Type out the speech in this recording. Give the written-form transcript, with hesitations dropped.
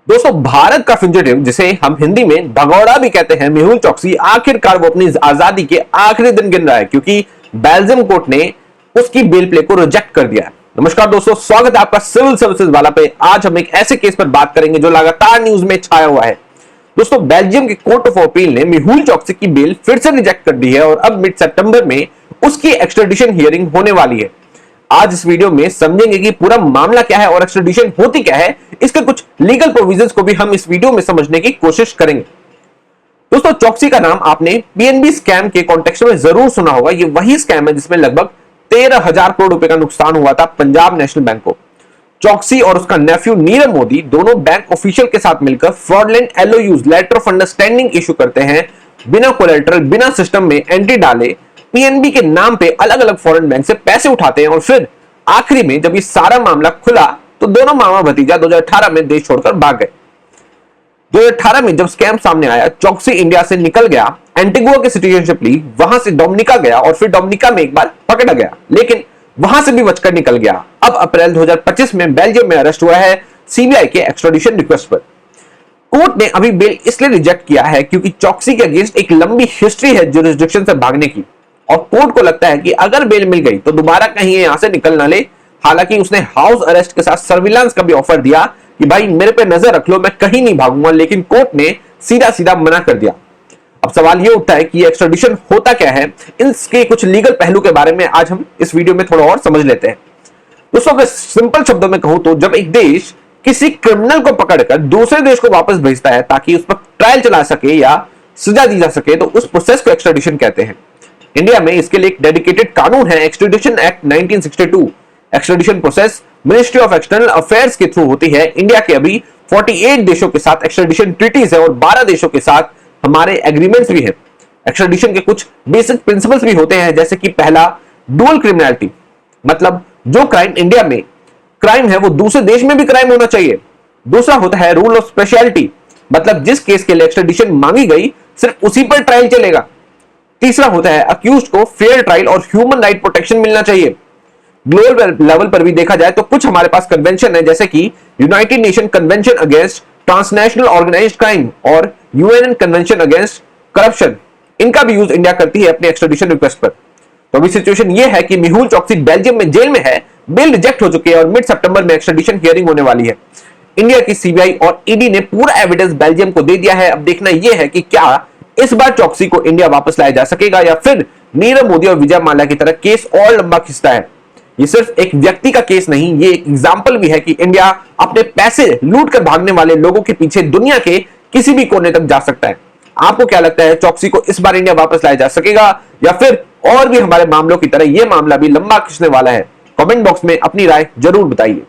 दोस्तों, भारत का फ्यूजिटिव, जिसे हम हिंदी में भगौड़ा भी कहते हैं, मेहुल चोकसी आखिरकार वो अपनी आजादी के आखिरी दिन गिन रहा है क्योंकि बेल्जियम कोर्ट ने उसकी बेल प्ले को रिजेक्ट कर दिया है। नमस्कार दोस्तों, स्वागत है आपका सिविल सर्विसेज वाला पे। आज हम एक ऐसे केस पर बात करेंगे जो लगातार न्यूज में छाया हुआ है। दोस्तों, बेल्जियम के कोर्ट ऑफ अपील ने मेहुल चोकसी की बेल फिर से रिजेक्ट कर दी है और अब मिड सितंबर में उसकी एक्स्ट्राडिशन हियरिंग होने वाली है। आज इस वीडियो में समझेंगे कि पूरा मामला क्या है और एक्स्ट्राडिशन होती क्या है। इसके कुछ लीगल प्रोविजंस को भी हम इस वीडियो में समझने की कोशिश करेंगे। दोस्तों, चोकसी का नाम आपने पीएनबी स्कैम के कॉन्टेक्स्ट में जरूर सुना होगा। ये वही स्कैम है जिसमें लगभग 13,000 करोड़ रुपए का नुकसान हुआ था पंजाब नेशनल बैंक को। चोकसी और उसका नेफ्यू नीरव मोदी दोनों बैंक ऑफिशियल के साथ मिलकर fraudulent LOUs, letter of understanding, issue करते हैं बिना कोलैटरल, बिना सिस्टम में एंट्री डाले। पीएनबी के नाम पे अलग अलग फॉरेन बैंक से पैसे उठाते हैं और फिर आखिरी में जब ये सारा मामला खुला तो दोनों मामा भतीजा 2018 में देश छोड़कर भाग गए। 2018 में जब स्कैम सामने आया, चोकसी इंडिया से निकल गया, एंटीगुआ की सिटीजनशिप ली, वहां से डोमिनिका गया और फिर डोमिनिका में एक बार पकड़ा गया, लेकिन वहां से भी बचकर निकल गया। अब अप्रैल 2025 में बेल्जियम में अरेस्ट हुआ है सीबीआई के एक्स्ट्राडिशन रिक्वेस्ट पर। कोर्ट ने अभी बेल इसलिए रिजेक्ट किया है क्योंकि चोकसी के अगेंस्ट एक लंबी हिस्ट्री है जुरिस्डिक्शन से भागने की, और कोर्ट को लगता है कि अगर बेल मिल गई तो दोबारा कहीं यहां से निकल ना ले। हालांकि उसने हाउस अरेस्ट के साथ सर्विलांस का भी ऑफर दिया कि भाई मेरे पे नजर रख लो, मैं कहीं नहीं भागूंगा, लेकिन कोर्ट ने सीधा सीधा मना कर दिया। अब सवाल यह उठता है कि एक्स्ट्राडिशन होता क्या है। इसके कुछ लीगल पहलू के बारे में आज हम इस वीडियो में थोड़ा और समझ लेते हैं। दोस्तों, अगर सिंपल शब्दों में कहूं तो जब एक देश किसी क्रिमिनल को पकड़कर दूसरे देश को वापस भेजता है ताकि उस पर ट्रायल चला सके या सजा दी जा सके, तो उस प्रोसेस को एक्स्ट्राडिशन कहते हैं। इंडिया में इसके लिए एक डेडिकेटेड कानून है, extradition act 1962। Extradition process ministry of external affairs के थ्रू होती है। इंडिया के अभी 48 देशों के साथ एक्स्ट्राडिशन ट्रीटीज है और 12 देशों के साथ हमारे एग्रीमेंट्स भी हैं। एक्स्ट्राडिशन के कुछ बेसिक प्रिंसिपल्स भी होते हैं, जैसे कि पहला, डुअल क्रिमिनलिटी, मतलब जो क्राइम इंडिया में क्राइम है वो दूसरे देश में भी क्राइम होना चाहिए। दूसरा होता है रूल ऑफ स्पेशलिटी, मतलब जिस केस के लिए एक्स्ट्राडिशन मांगी गई सिर्फ उसी पर ट्रायल चलेगा। तीसरा होता है अक्यूज्ड को फेयर ट्रायल और ह्यूमन राइट प्रोटेक्शन मिलना चाहिए। ग्लोबल लेवल पर भी देखा जाए तो कुछ हमारे पास कन्वेंशन है, जैसे कि United Nation convention against transnational organised crime और यूएन कन्वेंशन अगेंस्ट करप्शन। इनका भी यूज इंडिया करती है अपनी एक्स्ट्राडिशन रिक्वेस्ट पर। तो अभी सिचुएशन ये है कि मेहुल चोकसी बेल्जियम में जेल में है, बेल रिजेक्ट हो चुकी है और मिड सितंबर में एक्स्ट्राडिशन हियरिंग होने वाली है। इंडिया की सीबीआई और ईडी ने पूरा एविडेंस बेल्जियम को दे दिया है। अब देखना यह है कि क्या इस बार चोकसी को इंडिया वापस लाया जा सकेगा या फिर नीरव मोदी और विजय माल्या की तरह केस और लंबा खिंचता है। ये सिर्फ एक व्यक्ति का केस नहीं, ये एक एग्जांपल भी है कि इंडिया अपने पैसे लूट कर भागने वाले लोगों के पीछे दुनिया के किसी भी कोने तक जा सकता है। आपको क्या लगता है, चोकसी को इस बार इंडिया वापस लाया जा सकेगा या फिर और भी हमारे मामलों की तरह यह मामला भी लंबा खिंचने वाला है? कमेंट बॉक्स में अपनी राय जरूर बताइए।